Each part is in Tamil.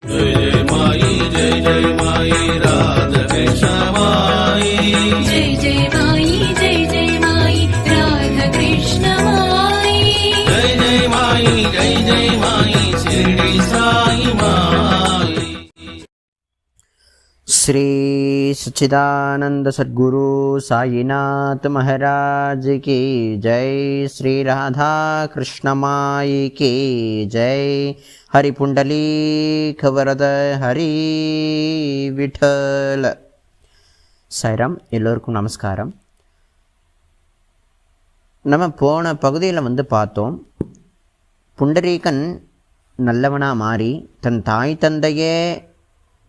जय जय माई राधा कृष्ण माई। जय जय माई राधा कृष्ण माई। जय माई शिरडी साई माई। श्री सच्चिदानंद सद्गुरु साईनाथ महाराज की जय। श्री राधा कृष्ण माई की जय। हरि पुंडलीक वरद हरि विठल। சாய்ராம், எல்லோருக்கும் நமஸ்காரம். நம்ம போன பகுதியில் பார்த்தோம், புண்டரீகன் நல்லவனாக மாறி தன் தாய் தந்தையே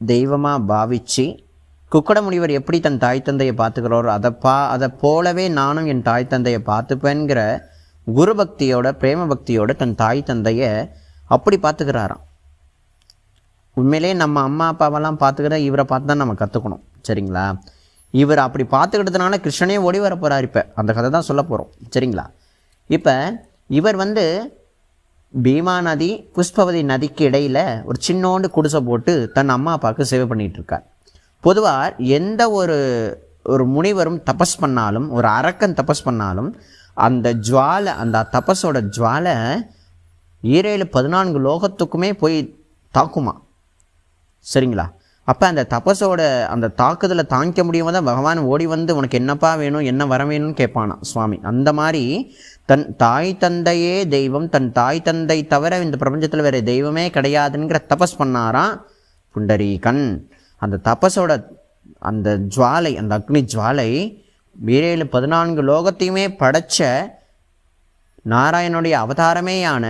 தெய்வமாக பாவிச்சு, குக்கட முனிவர் எப்படி தன் தாய் தந்தையை பார்த்துக்கிறாரோ அதை போலவே நானும் என் தாய் தந்தையை பார்த்துப்பேங்கிற குரு பக்தியோட பிரேம பக்தியோட தன் தாய் தந்தையை அப்படி பார்த்துக்கிறாராம். உண்மையிலே நம்ம அம்மா அப்பாவெல்லாம் பார்த்துக்கிற இவரை பார்த்து தான் நம்ம கற்றுக்கணும், சரிங்களா? இவர் அப்படி பார்த்துக்கிட்டதுனால கிருஷ்ணனே ஓடி வர போகிறார். இப்போ அந்த கதை தான் சொல்ல போகிறோம், சரிங்களா? இப்போ இவர் பீமா நதி புஷ்பவதி நதிக்கு இடையில் ஒரு சின்னோண்டு குடிசை போட்டு தன் அம்மா அப்பாவுக்கு சேவை பண்ணிகிட்ருக்கார். பொதுவாக எந்த ஒரு முனிவரும் தபஸ் பண்ணாலும், ஒரு அரக்கன் தபஸ் பண்ணாலும், அந்த ஜுவாலை, அந்த தபஸோட ஜுவாலை 14 லோகத்துக்குமே போய் தாக்குமா, சரிங்களா? அப்போ அந்த தபஸோட அந்த தாக்குதலை தாங்கிக்க முடியாம தான் பகவான் ஓடி வந்து உனக்கு என்னப்பா வேணும், என்ன வர வேணும்னு கேட்பானா சுவாமி. அந்த மாதிரி தன் தாய் தந்தையே தெய்வம், தன் தாய் தந்தை தவிர இந்த பிரபஞ்சத்தில் வேறு தெய்வமே கிடையாதுங்கிற தபஸ் பண்ணாராம் புண்டரீகன். அந்த தபஸோட அந்த ஜுவாலை, அந்த அக்னி ஜுவாலை 14 லோகத்தையுமே படைச்ச நாராயணனுடைய அவதாரமேயான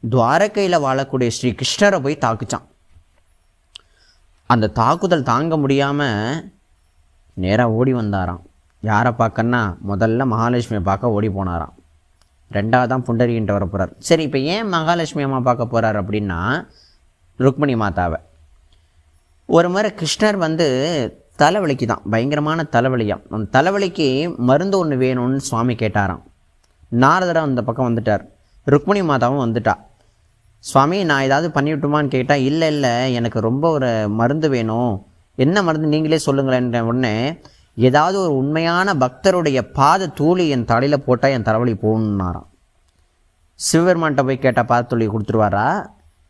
துவாரகையில் வாழக்கூடிய ஸ்ரீ கிருஷ்ணரை போய் தாக்குச்சான். அந்த தாக்குதல் தாங்க முடியாமல் நேராக ஓடி வந்தாராம். யாரை பார்க்கன்னா, முதல்ல மகாலட்சுமியை பார்க்க ஓடி போனாராம். ரெண்டாவது தான் புண்டரீகன்ட்ட வர போகிறார். சரி, இப்போ ஏன் மகாலட்சுமி அம்மா பார்க்க போகிறார் அப்படின்னா, ருக்மிணி மாதாவை. ஒரு முறை கிருஷ்ணர் தலைவலிக்கு தான், பயங்கரமான தலைவலியாம். அந்த தலைவலிக்கு மருந்து ஒன்று வேணும்னு சுவாமி கேட்டாராம். நாரதரை அந்த பக்கம் வந்துட்டார். ருக்மிணி மாதாவும் வந்துட்டா. சுவாமி, நான் ஏதாவது பண்ணிவிட்டுமான்னு கேட்டால், இல்லை எனக்கு ரொம்ப ஒரு மருந்து வேணும், என்ன மருந்து நீங்களே சொல்லுங்களேன். உடனே ஏதாவது ஒரு உண்மையான பக்தருடைய பாத தூளி என் தலையில் போட்டால் என் தலைவலி போகணுன்னாராம். சிவபெருமான்கிட்ட போய் கேட்டால் பாதத்துளியை கொடுத்துருவாரா?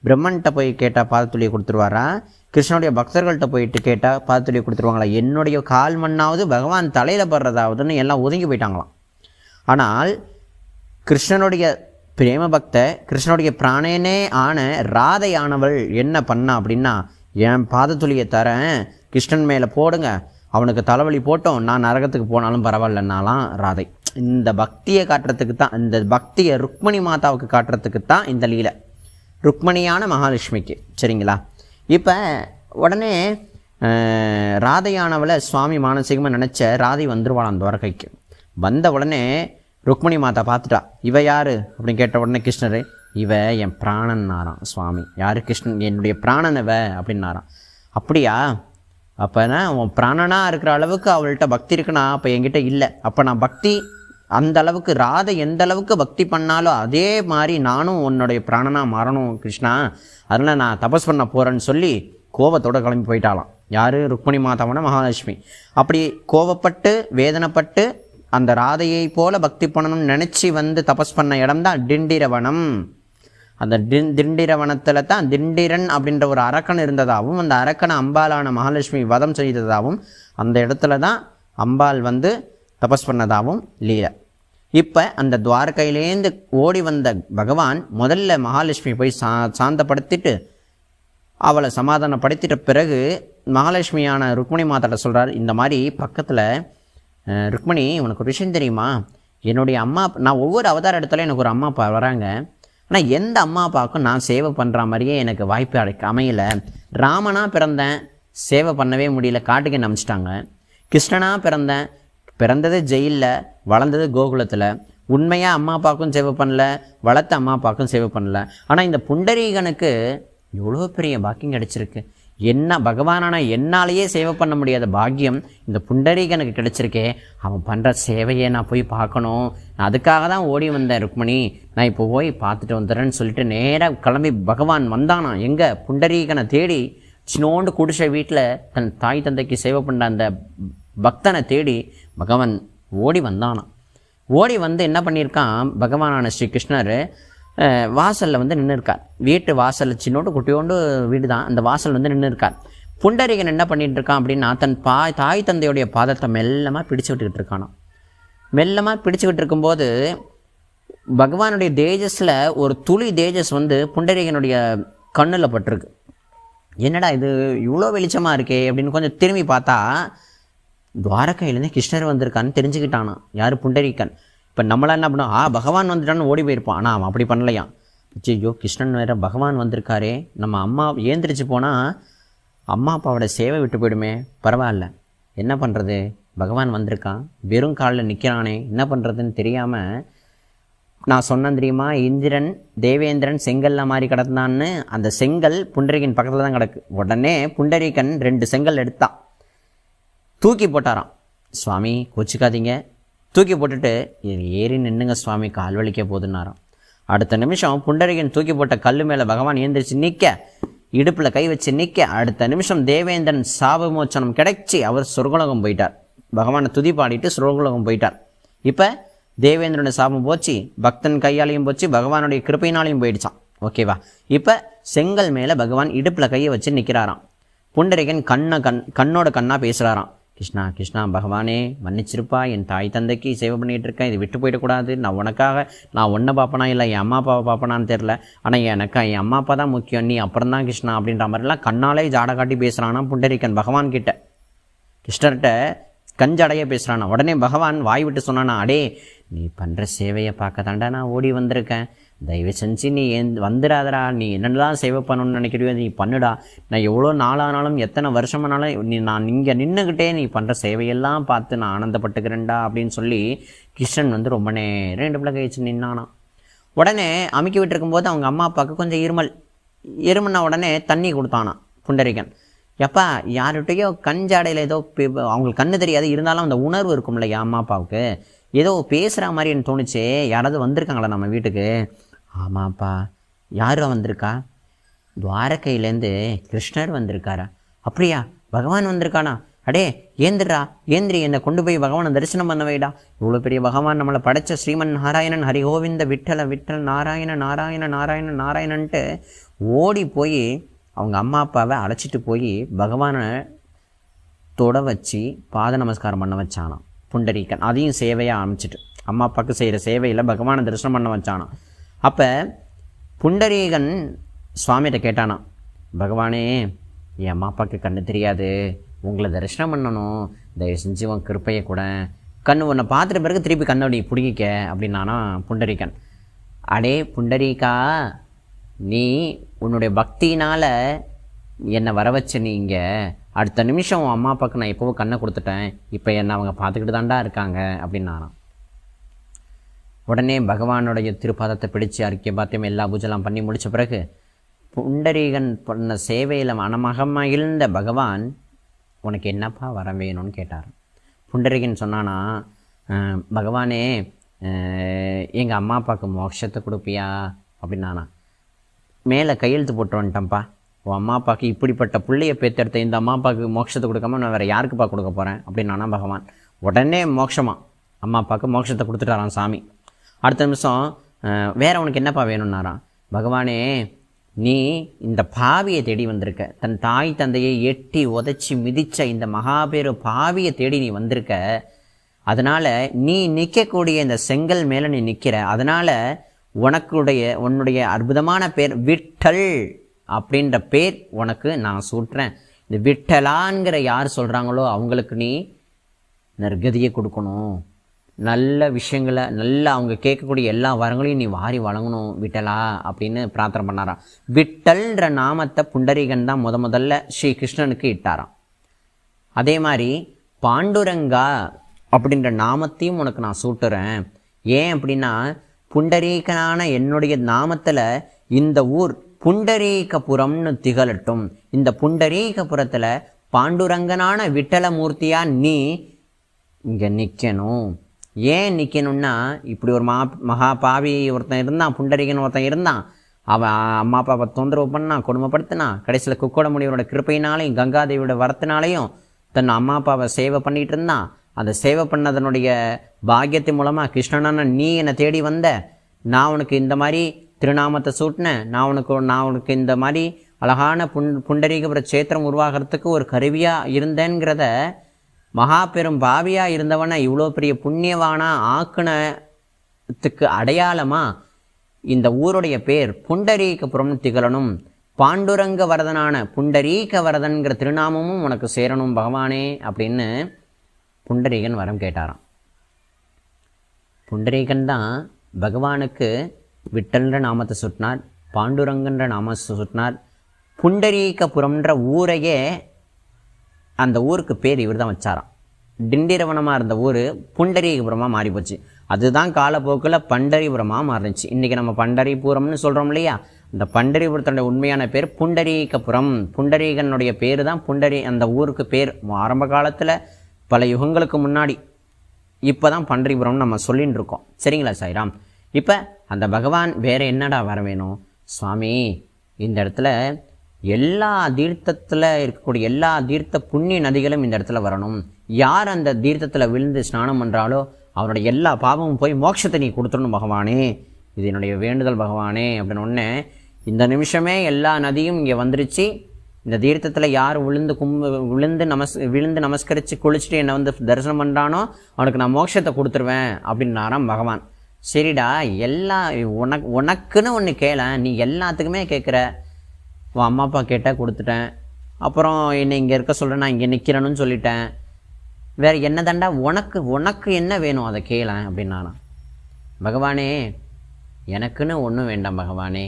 பிரம்மன்கிட்ட போய் கேட்டால் பாதத்துளியை கொடுத்துருவாரா? கிருஷ்ணனுடைய பக்தர்கள்ட்ட போயிட்டு கேட்டால் பாதத்துளியை கொடுத்துருவாங்களா? என்னுடைய கால் மண்ணாவது பகவான் தலையில் படுறதாவதுன்னு எல்லாம் ஒதுங்கி போயிட்டாங்களாம். ஆனால் கிருஷ்ணனுடைய பிரேம பக்த, கிருஷ்ணனுடைய பிராணனே ஆன ராதையானவள் என்ன பண்ணா அப்படின்னா, என் பாதத்துளியை தரேன், கிருஷ்ணன் மேலே போடுங்க, அவனுக்கு தலைவலி போட்டோம், நான் நரகத்துக்கு போனாலும் பரவாயில்லன்னாலாம் ராதை. இந்த பக்தியை காட்டுறதுக்கு தான், இந்த பக்தியை ருக்மிணி மாதாவுக்கு காட்டுறதுக்கு தான் இந்த லீலை, ருக்மிணியான மகாலட்சுமிக்கு, சரிங்களா? இப்போ உடனே ராதையானவளை சுவாமி மானசீகமாக நினச்ச ராதை வந்துருவாளாம் துவாரகைக்கு. வந்த உடனே ருக்மிணி மாதா பார்த்துட்டா. இவ யார் அப்படின்னு கேட்ட உடனே கிருஷ்ணர், இவ என் பிராணன்னாராம் சுவாமி. யார்? கிருஷ்ணன், என்னுடைய பிராணன் இவ அப்படின்னாராம். அப்படியா? அப்போனா உன் பிராணனாக இருக்கிற அளவுக்கு அவள்கிட்ட பக்தி இருக்குன்னா அப்போ என்கிட்ட இல்லை. அப்போ நான் பக்தி அந்த அளவுக்கு, ராதை எந்த அளவுக்கு பக்தி பண்ணாலும் அதே மாதிரி நானும் உன்னுடைய பிராணனாக மாறணும் கிருஷ்ணா, அதனால் நான் தபஸ் பண்ண போகிறேன்னு சொல்லி கோபத்தோடு கிளம்பி போயிட்டாலாம். யார்? ருக்மிணி மாதாவான மகாலட்சுமி. அப்படி கோபப்பட்டு வேதனைப்பட்டு அந்த ராதையை போல பக்தி பண்ணணும்னு நினச்சி தபஸ் பண்ண இடம் தான் திண்டிரவனம். அந்த திண்டிரவனத்தில் தான் திண்டிரன் அப்படின்ற ஒரு அரக்கன் இருந்ததாகவும், அந்த அரக்கனை அம்பாலான மகாலட்சுமி வதம் செய்ததாகவும், அந்த இடத்துல தான் அம்பாள் தபஸ் பண்ணதாகவும் லீலை. இப்போ அந்த துவாரகையிலேருந்து ஓடி வந்த பகவான் முதல்ல மகாலட்சுமி போய் சாந்தப்படுத்திட்டு அவளை சமாதானப்படுத்திட்ட பிறகு மகாலட்சுமியான ருக்மிணி மாதாட்ட சொல்கிறார், இந்த மாதிரி பக்கத்தில் ருக்மிணி, உனக்கு ஒரு விஷயம் தெரியுமா? என்னுடைய அம்மா, நான் ஒவ்வொரு அவதார இடத்துல எனக்கு ஒரு அம்மா அப்பா வராங்க, ஆனால் எந்த அம்மா அப்பாவுக்கும் நான் சேவை பண்ணுற மாதிரியே எனக்கு வாய்ப்பு அமையலை. ராமனாக பிறந்தேன், சேவை பண்ணவே முடியல, காட்டுக்கு நம்பிச்சிட்டாங்க. கிருஷ்ணனாக பிறந்தது ஜெயிலில், வளர்ந்தது கோகுலத்தில். உண்மையாக அம்மா அப்பாவுக்கும் சேவை பண்ணல, வளர்த்த அம்மா அப்பாவுக்கும் சேவை பண்ணல. ஆனால் இந்த புண்டரீகனுக்கு எவ்வளோ பெரிய பாக்கியம் கிடச்சிருக்கு. என்ன பகவானான என்னாலேயே சேவை பண்ண முடியாத பாக்கியம் இந்த புண்டரீகனுக்கு கிடைச்சிருக்கே, அவன் பண்ணுற சேவையை நான் போய் பார்க்கணும், நான் அதுக்காக தான் ஓடி வந்தேன் ருக்மணி, நான் இப்போ போய் பார்த்துட்டு வந்துடுறேன்னு சொல்லிட்டு நேராக கிளம்பி பகவான் வந்தானா எங்கே புண்டரீகனை தேடி. சின்னோண்டு குடிசை வீட்டில் தன் தாய் தந்தைக்கு சேவை பண்ண அந்த பக்தனை தேடி பகவான் ஓடி வந்தானான். ஓடி வந்து என்ன பண்ணியிருக்கான், பகவானான ஸ்ரீ கிருஷ்ணர் வாசலில் வந்து நின்று இருக்கார். வீட்டு வாசலில் சின்னோண்டு குட்டியோண்டு வீடு தான், அந்த வாசல் வந்து நின்று இருக்கார். புண்டரீகன் என்ன பண்ணிட்டு இருக்கான் அப்படின்னா தன் தாய் தந்தையுடைய பாதத்தை மெல்லமாக பிடிச்சு விட்டுக்கிட்டு இருக்கானா. மெல்லமாக பிடிச்சிக்கிட்டு இருக்கும்போது பகவானுடைய தேஜஸில் ஒரு துளி தேஜஸ் வந்து புண்டரீகனுடைய கண்ணில் பட்டிருக்கு. என்னடா இது இவ்வளோ வெளிச்சமாக இருக்கே அப்படின்னு கொஞ்சம் திரும்பி பார்த்தா துவாரகையிலேருந்து கிருஷ்ணர் வந்திருக்கான்னு தெரிஞ்சுக்கிட்டானா. யார்? புண்டரீகன். இப்போ நம்மளாம் என்ன பண்ணோம், பகவான் வந்துட்டான்னு ஓடி போயிருப்பான். ஆனால் அவன் அப்படி பண்ணலையாம். ஐயோ கிருஷ்ணன் வேறு பகவான் வந்திருக்காரே, நம்ம அம்மா ஏந்திரிச்சு போனால் அம்மா அப்பாவோட சேவை விட்டு போயிடுமே, பரவாயில்ல என்ன பண்ணுறது, பகவான் வந்திருக்கான் வெறும் காலில் நிற்கிறானே, என்ன பண்ணுறதுன்னு தெரியாமல் நான் சொன்னேன் தெரியுமா, இந்திரன் தேவேந்திரன் செங்கல்ல மாதிரி கிடந்தான்னு, அந்த செங்கல் புண்டரீகன் பக்கத்தில் தான் கிடக்கு. உடனே புண்டரீகன் 2 செங்கல் எடுத்தான், தூக்கி போட்டாராம். சுவாமி கோச்சிக்காதீங்க, தூக்கி போட்டுட்டு ஏறி நின்னுங்க சுவாமி, கால் வலிக்க போதுன்னாராம். அடுத்த நிமிஷம் புண்டரீகன் தூக்கி போட்ட கல் மேலே பகவான் ஏந்திரிச்சு நிற்க, இடுப்பில் கை வச்சு நிற்க, அடுத்த நிமிஷம் தேவேந்திரன் சாபமோச்சனம் கிடைச்சி அவர் சொர்க்கலோகம் போயிட்டார். பகவானை துதி பாடிட்டு சொர்க்கலோகம் போயிட்டார். இப்போ தேவேந்திரனுடைய சாபம் போச்சு, பக்தன் கையாலையும் போச்சு, பகவானுடைய கிருப்பையினாலையும் போயிடுச்சான். ஓகேவா? இப்போ செங்கல் மேலே பகவான் இடுப்பில் கையை வச்சு நிற்கிறாராம். புண்டரீகன் கண்ணோட கண்ணாக பேசுகிறாராம். கிருஷ்ணா கிருஷ்ணா பகவானே மன்னிச்சிருப்பா, என் தாய் தந்தைக்கு சேவை பண்ணிகிட்டு இருக்கேன், இது விட்டு போயிடக்கூடாது. நான் உனக்காக நான் ஒன்றை பார்ப்பனா இல்லை என் அம்மா அப்பாவை பார்ப்பனான்னு தெரில, ஆனால் எனக்கு என் அம்மா அப்பா தான் முக்கியம், நீ அப்புறம் தான் கிருஷ்ணா அப்படின்ற மாதிரிலாம் கண்ணாலே ஜாடை காட்டி பேசுகிறானா புண்டரீகன் பகவான் கிட்ட. கிருஷ்ணர்கிட்ட கஞ்சடைய பேசுகிறானா. உடனே பகவான் வாய் விட்டு சொன்னானா, அடே நீ பண்ணுற சேவையை பார்க்க தாண்டா நான் ஓடி வந்திருக்கேன், தயவு செஞ்சு நீ வந்துடாதடா, நீ என்னென்னலாம் சேவை பண்ணணும்னு நினைக்கிறியோ நீ பண்ணுடா, நான் எவ்வளோ நாளானாலும் எத்தனை வருஷமானாலும் நான் இங்கே நின்றுக்கிட்டே நீ பண்ணுற சேவையெல்லாம் பார்த்து நான் ஆனந்தப்பட்டுக்கிறேன்டா அப்படின்னு சொல்லி கிருஷ்ணன் வந்து ரொம்ப நேரம் இடுப்பில் கழிச்சு நின்னானான். உடனே அமுக்கி விட்டுருக்கும்போது அவங்க அம்மா அப்பாவுக்கு கொஞ்சம் இருமல்னா உடனே தண்ணி கொடுத்தானான் புண்டரீகன். எப்பா யார்கிட்டையோ கஞ்சாடையில் ஏதோ அவங்களுக்கு கண்ணு தெரியாது, இருந்தாலும் அந்த உணர்வு இருக்கும் இல்லையா அம்மா அப்பாவுக்கு, ஏதோ பேசுகிற மாதிரி எனக்கு தோணுச்சே, யாராவது வந்திருக்காங்களா நம்ம வீட்டுக்கு? ஆமாப்பா. யாரா வந்திருக்கா? துவாரகையிலேருந்து கிருஷ்ணர் வந்திருக்காரா? அப்படியா, பகவான் வந்திருக்கானா? அடே ஏந்திரி என்னை கொண்டு போய் பகவானை தரிசனம் பண்ண வைடா, இவ்வளோ பெரிய பகவான் நம்மளை படைச்ச ஸ்ரீமன் நாராயணன் ஹரிகோவிந்த விட்டல விட்டல் நாராயண நாராயண நாராயண நாராயணன்ட்டு ஓடி போய் அவங்க அம்மா அப்பாவை அழைச்சிட்டு போய் பகவானை தொட வச்சு பாத நமஸ்காரம் பண்ண வச்சானான் புண்டரீகன். அதையும் சேவையாக ஆரம்பிச்சிட்டு அம்மா அப்பாவுக்கு செய்கிற சேவையில் பகவானை தரிசனம் பண்ண வச்சானான். அப்போ புண்டரீகன் சுவாமிகிட்ட கேட்டானா, பகவானே என் அம்மா அப்பாவுக்கு கண்ணு தெரியாது, உங்களை தரிசனம் பண்ணணும், தயவு செஞ்சு உன் கிருப்பையை கூட, கண்ணு உன்னை பார்த்துட்ட பிறகு திருப்பி கண்ணோடி பிடிக்க அப்படின்னானா புண்டரீகன். அடே புண்டரீகா, நீ உன்னுடைய பக்தினால் என்னை வர வச்ச நீ இங்கே, அடுத்த நிமிஷம் உன் அம்மா அப்பாவுக்கு நான் எப்போவோ கண்ணை கொடுத்துட்டேன், இப்போ என்னை அவங்க பார்த்துக்கிட்டு தாண்டா இருக்காங்க அப்படின்னாராம். உடனே பகவானுடைய திருப்பாதத்தை பிடிச்சி அறிக்கை பாத்தியம் எல்லா பூஜைலாம் பண்ணி முடித்த பிறகு புண்டரீகன் பண்ண சேவையில் மனமகமகிழ்ந்த பகவான், உனக்கு என்னப்பா வர வேணும்னு கேட்டார். புண்டரீகன் சொன்னானா, பகவானே எங்கள் அம்மா அப்பாவுக்கு மோட்சத்தை கொடுப்பியா அப்படின்னானா. மேலே கையெழுத்து போட்டு வந்துட்டேன்ப்பா, உன் அம்மா அப்பாவுக்கு இப்படிப்பட்ட பிள்ளையை பேத்தெடுத்த இந்த அம்மா அப்பாவுக்கு மோட்சத்தை கொடுக்காம நான் வேறு யாருக்குப்பா கொடுக்க போகிறேன் அப்படின்னானா பகவான். உடனே மோட்சமா அம்மா அப்பாவுக்கு மோட்சத்தை கொடுத்துட்டாரான் சாமி. அடுத்த நிமிஷம் வேறு உனக்கு என்னப்பா வேணும்னாரான். பகவானே நீ இந்த பாவியை தேடி வந்திருக்க, தன் தாய் தந்தையை எட்டி உதைச்சி மிதித்த இந்த மகாபேரு பாவியை தேடி நீ வந்திருக்க, அதனால் நீ நிற்கக்கூடிய இந்த செங்கல் மேலே நீ நிற்கிற, அதனால் உன்னுடைய அற்புதமான பேர் விட்டல் அப்படின்ற பேர் உனக்கு நான் சூட்டுறேன். இந்த விட்டலான்கிற யார் சொல்கிறாங்களோ அவங்களுக்கு நீ நற்கதியை கொடுக்கணும், நல்ல விஷயங்களை நல்ல அவங்க கேட்கக்கூடிய எல்லா வரங்களையும் நீ வாரி வழங்கணும் விட்டலா அப்படின்னு பிரார்த்தனை பண்ணாராம். விட்டல்ன்ற நாமத்தை புண்டரீகன் தான் முதல்ல ஸ்ரீ கிருஷ்ணனுக்கு இட்டாராம். அதே மாதிரி பாண்டுரங்கா அப்படின்ற நாமத்தையும் உனக்கு நான் சூட்டுறேன். ஏன் அப்படின்னா புண்டரீகனான என்னுடைய நாமத்தில் இந்த ஊர் புண்டரீகபுரம்னு திகழட்டும், இந்த புண்டரீகபுரத்தில் பாண்டுரங்கனான விட்டலமூர்த்தியா நீ இங்கே நிற்கணும். ஏன் நிற்கணும்னா, இப்படி ஒரு மகா பாவி ஒருத்தன் இருந்தான், புண்டரீகன் ஒருத்தன் இருந்தான். அவன் அம்மா அப்பாவை தொந்தரவு பண்ணான், கொடுமைப்படுத்தினான். கடைசியில் குக்கோட முனிவரோட கிருப்பையினாலையும் கங்காதேவியோட வரத்தினாலையும் தன் அம்மா அப்பாவை சேவை பண்ணிகிட்டு இருந்தான். அந்த சேவை பண்ணதனுடைய பாக்கியத்தின் மூலமாக கிருஷ்ணனான நீ என்னை தேடி வந்த, நான் உனக்கு இந்த மாதிரி திருநாமத்தை சூட்டினேன், நான் உனக்கு இந்த மாதிரி அழகான புண்டரீகபுர சேத்திரம் உருவாகிறதுக்கு ஒரு கருவியாக இருந்தேங்கிறத, மகா பெரும் பாவியாக இருந்தவனை இவ்வளோ பெரிய புண்ணியவானா ஆக்குனத்துக்கு அடையாளமாக இந்த ஊருடைய பேர் புண்டரீகபுரம் திகழணும். பாண்டுரங்க வரதனான புண்டரீக வரதன்கிற திருநாமமும் உனக்கு சேரணும் பகவானே அப்படின்னு புண்டரீகன் வரம் கேட்டாராம். புண்டரீகன் தான் பகவானுக்கு விட்டல்ன்ற நாமத்தை சுட்டினார், பாண்டுரங்கன்ற நாமத்தை சுட்டினார். புண்டரீகபுரம்ன்ற ஊரையே, அந்த ஊருக்கு பேர் இவர் தான் வச்சாராம். டிண்டிரவனமாக இருந்த ஊர் புண்டரீகபுரமாக மாறி போச்சு. அதுதான் காலப்போக்கில் பண்டரிபுரமாக மாறிச்சு. இன்றைக்கி நம்ம பண்டரிபுரம்னு சொல்கிறோம் இல்லையா, அந்த பண்டரிபுரத்தோட உண்மையான பேர் புண்டரீகபுரம். புண்டரீகனுடைய பேர் தான் அந்த ஊருக்கு பேர். ஆரம்ப காலத்தில் பல யுகங்களுக்கு முன்னாடி இப்போ தான் பண்டரிபுரம்னு நம்ம சொல்லின்னு இருக்கோம். சரிங்களா சாய்ராம்? இப்போ அந்த பகவான் வேறு என்னடா வர வேணும்? சுவாமி, இந்த இடத்துல எல்லா தீர்த்தத்தில் இருக்கக்கூடிய எல்லா தீர்த்த புண்ணிய நதிகளும் இந்த இடத்துல வரணும். யார் அந்த தீர்த்தத்தில் விழுந்து ஸ்நானம் பண்ணுறாலோ அவனுடைய எல்லா பாவமும் போய் மோட்சத்தை நீ கொடுத்துடணும் பகவானே, இது என்னுடைய வேண்டுதல் பகவானே அப்படின்னு ஒன்று. இந்த நிமிஷமே எல்லா நதியும் இங்கே வந்துருச்சு. இந்த தீர்த்தத்தில் யார் விழுந்து நமஸ்கரித்து குளிச்சுட்டு என்னை வந்து தரிசனம் பண்ணுறானோ அவனுக்கு நான் மோட்சத்தை கொடுத்துருவேன் அப்படின்னாராம் பகவான். சரிடா, உனக்குன்னு ஒன்று கேள, நீ எல்லாத்துக்குமே கேட்குற. உன் அம்மா அப்பா கேட்டால் கொடுத்துட்டேன், அப்புறம் என்னை இங்கே இருக்க சொல்கிறேன், நான் இங்கே நிற்கிறேன்னு சொல்லிட்டேன், வேறு என்ன தாண்டா உனக்கு என்ன வேணும் அதை கேள அப்படின்னானா. பகவானே, எனக்குன்னு ஒன்றும் வேண்டாம் பகவானே,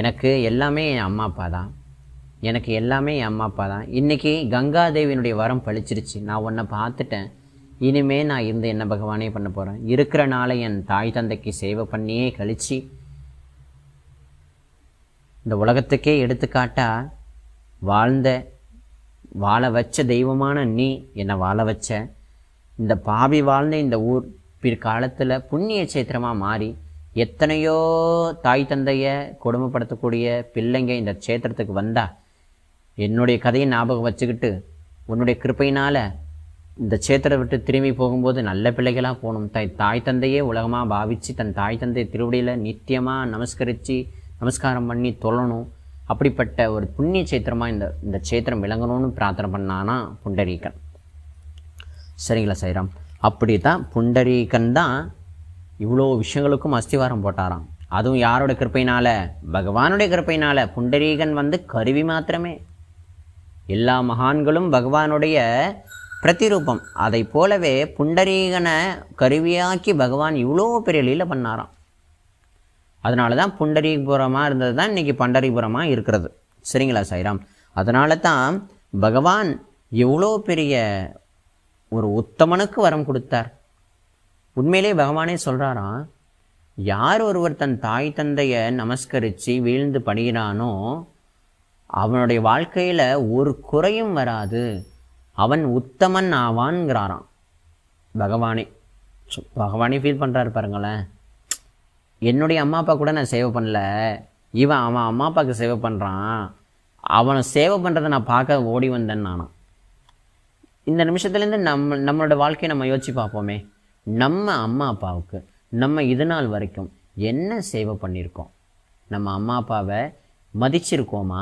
எனக்கு எல்லாமே என் அம்மா அப்பா தான், எனக்கு எல்லாமே என் அம்மா அப்பா தான். இன்றைக்கி கங்காதேவியினுடைய வரம் பழிச்சிருச்சு, நான் உன்னை பார்த்துட்டேன், இனிமே நான் இருந்து என்ன பகவானே பண்ண போகிறேன்? இருக்கிற நாளை என் தாய் தந்தைக்கு சேவை பண்ணியே கழிச்சு இந்த உலகத்துக்கே எடுத்துக்காட்டா வாழ வச்ச தெய்வமான நீ என்னை வாழ வச்ச. இந்த பாவி வாழ்ந்த இந்த ஊர் பிற்காலத்தில் புண்ணிய சேத்திரமாக மாறி எத்தனையோ தாய் தந்தையை கொடுமைப்படுத்தக்கூடிய பிள்ளைங்க இந்த சேத்திரத்துக்கு வந்தா, என்னுடைய கதையை ஞாபகம் வச்சுக்கிட்டு உன்னுடைய கிருப்பையினால் இந்த சேத்திரை விட்டு திரும்பி போகும்போது நல்ல பிள்ளைகளாக போகணும். தாய் தந்தையே உலகமாக பாவித்து தன் தாய் தந்தை திருவடியில் நித்தியமாக நமஸ்காரம் பண்ணி தொழணும். அப்படிப்பட்ட ஒரு புண்ணிய சேத்திரமாக இந்த சேத்திரம் விளங்கணும்னு பிரார்த்தனை பண்ணானா புண்டரீகன். சரிங்களா சாய்ராம்? அப்படி தான் புண்டரீகன் தான் இவ்வளோ விஷயங்களுக்கும் அஸ்திவாரம் போட்டாராம். அதுவும் யாரோட கிருப்பையினால்? பகவானுடைய கிருப்பையினால். புண்டரீகன் வந்து கருவி மாத்திரமே. எல்லா மகான்களும் பகவானுடைய பிரதிரூபம். அதை போலவே புண்டரீகனை கருவியாக்கி பகவான் இவ்வளோ பெரிய லீலை பண்ணாராம். அதனால தான் புண்டரீபுரமாக இருந்தது தான் இன்றைக்கி பண்டரிபுரமாக இருக்கிறது. சரிங்களா சாய்ராம்? அதனால தான் பகவான் எவ்வளோ பெரிய ஒரு உத்தமனுக்கு வரம் கொடுத்தார். உண்மையிலே பகவானே சொல்கிறாராம், யார் ஒருவர் தன் தாய் தந்தையை நமஸ்கரித்து வீழ்ந்து பணிகிறானோ அவனுடைய வாழ்க்கையில் ஒரு குறையும் வராது, அவன் உத்தமன் ஆவான்ங்கிறாராம் பகவானே. பகவானே ஃபீல் பண்ணுறாரு பாருங்களேன். என்னுடைய அம்மா அப்பா கூட நான் சேவை பண்ணல, அவன் அம்மா அப்பாவுக்கு சேவை பண்ணுறான், அவனை சேவை பண்ணுறதை நான் பார்க்க ஓடி வந்தேன்னு நானாம். இந்த நிமிஷத்துலேருந்து நம்மளோட வாழ்க்கையை நம்ம யோசிச்சு பார்ப்போமே. நம்ம அம்மா அப்பாவுக்கு நம்ம இது நாள் வரைக்கும் என்ன சேவை பண்ணியிருக்கோம்? நம்ம அம்மா அப்பாவை மதிச்சிருக்கோமா?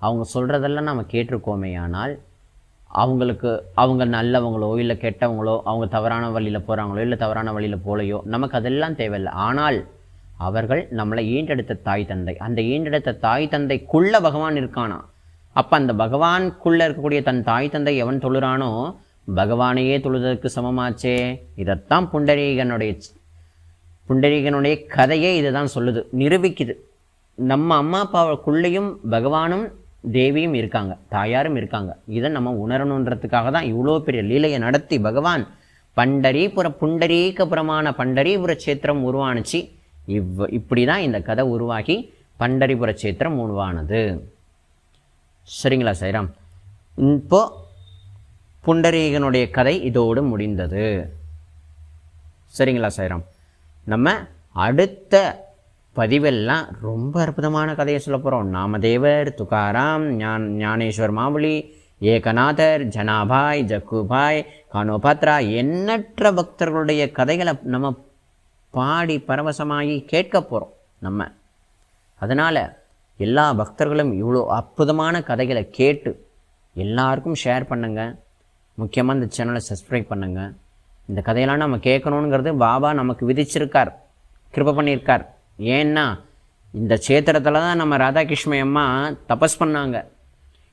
அவங்க சொல்கிறதெல்லாம் நம்ம கேட்டிருக்கோமே. ஆனால் அவங்க நல்லவங்களோ இல்லை கெட்டவங்களோ, அவங்க தவறான வழியில் போகிறாங்களோ இல்லை தவறான வழியில் போலையோ, நமக்கு அதெல்லாம் தேவையில்லை. ஆனால் அவர்கள் நம்மளை ஈண்டெடுத்த தாய் தந்தை, அந்த ஈண்டெடுத்த தாய் தந்தைக்குள்ளே பகவான் இருக்கானா. அப்போ அந்த பகவானுக்குள்ளே இருக்கக்கூடிய தன் தாய் தந்தை எவன் தொழுறானோ பகவானையே தொழுதற்கு சமமாச்சே. இதைத்தான் புண்டரீகனுடைய கதையே இதை தான் சொல்லுது, நிரூபிக்குது. நம்ம அம்மா அப்பாவுக்குள்ளேயும் பகவானும் தேவியும் இருக்காங்க, தாயாரும் இருக்காங்க. இதை நம்ம உணரணுன்றதுக்காக தான் இவ்வளோ பெரிய லீலையை நடத்தி பகவான் புண்டரீகபுரமான பண்டரிபுர சேத்திரம் உருவானுச்சு. இப்படி தான் இந்த கதை உருவாகி பண்டரிபுர சேத்திரம் உருவானது. சரிங்களா சாய்ராம்? இப்போ புண்டரீகனுடைய கதை இதோடு முடிந்தது. சரிங்களா சாய்ராம்? நம்ம அடுத்த பதிவெல்லாம் ரொம்ப அற்புதமான கதையை சொல்ல போகிறோம். நாமதேவர், துகாராம், ஞானேஸ்வர் மாவுளி, ஏகநாதர், ஜனாபாய், ஜக்குபாய், கானோபாத்ரா, எண்ணற்ற பக்தர்களுடைய கதைகளை நம்ம பாடி பரவசமாகி கேட்க போகிறோம் நம்ம. அதனால் எல்லா பக்தர்களும் இவ்வளோ அற்புதமான கதைகளை கேட்டு எல்லாருக்கும் ஷேர் பண்ணுங்கள். முக்கியமாக இந்த சேனலை சப்ஸ்கிரைப் பண்ணுங்கள். இந்த கதையெல்லாம் நம்ம கேட்கணுங்கிறது பாபா நமக்கு விதிச்சிருக்கார், கிருபை பண்ணியிருக்கார். ஏன்னா இந்த சேத்திரத்தில் தான் நம்ம ராதாகிருஷ்ண அம்மா தபஸ் பண்ணாங்க.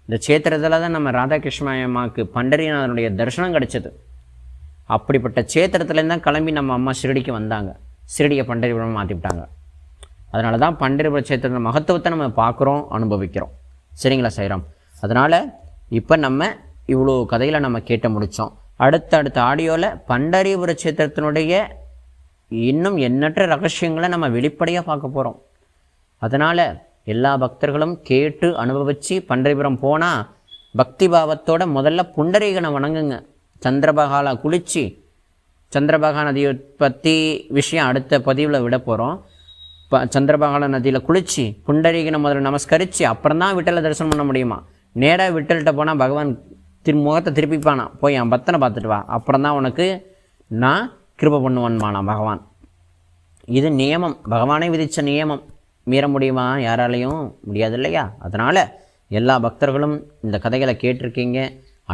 இந்த சேத்திரத்தில் தான் நம்ம ராதாகிருஷ்ண அம்மாவுக்கு பண்டரிநாதனுடைய தரிசனம் கிடச்சிது. அப்படிப்பட்ட சேத்திரத்துலேருந்து தான் கிளம்பி நம்ம அம்மா ஷிரடிக்கு வந்தாங்க. ஷிரடியை பண்டரிபுரம் மாற்றி விட்டாங்க. அதனால தான் பண்டரிபுர சேத்திரத்தின் மகத்துவத்தை நம்ம பார்க்குறோம், அனுபவிக்கிறோம். சரிங்களா சாய்ராம்? அதனால் இப்போ நம்ம இவ்வளோ கதையில் நம்ம கேட்டு முடித்தோம். அடுத்த ஆடியோவில் பண்டரிபுர சேத்திரத்தினுடைய இன்னும் எண்ணற்ற ரகசியங்களை நம்ம வெளிப்படையாக பார்க்க போகிறோம். அதனால் எல்லா பக்தர்களும் கேட்டு அனுபவித்து பண்டரிபுரம் போனால் பக்தி பாவத்தோட முதல்ல புண்டரீகனை வணங்குங்க. சந்திரபகால குளித்து, சந்திரபகா நதியை பற்றி விஷயம் அடுத்த பதிவில் விட போகிறோம். சந்திரபகால நதியில் குளித்து புண்டரீகனை முதல்ல நமஸ்கரித்து அப்புறம் தான் விட்டலை தரிசனம் பண்ண முடியுமா? நேராக விட்டல்கிட்ட போனால் பகவான் முகத்தை திருப்பிப்பானா, போய் என் பக்தனை பார்த்துட்டு வா, அப்புறம் தான் உனக்கு நான் கிருபை பண்ணுவான்மானா பகவான். இது நியமம், பகவானே விதித்த நியமம். மீற முடியுமா? யாராலையும் முடியாது இல்லையா? அதனால் எல்லா பக்தர்களும் இந்த கதைகளை கேட்டிருக்கீங்க,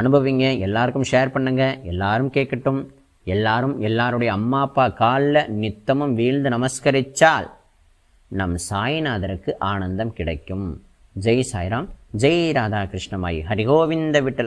அனுபவிங்க, எல்லாருக்கும் ஷேர் பண்ணுங்கள், எல்லாரும் கேட்கட்டும். எல்லாருடைய அம்மா அப்பா காலில் நித்தமும் வீழ்ந்து நமஸ்கரித்தால் நம் சாய்நாதருக்கு ஆனந்தம் கிடைக்கும். ஜெய் சாய்ராம், ஜெய் ராதாகிருஷ்ணமாயி, ஹரிகோவிந்த விட்டல்.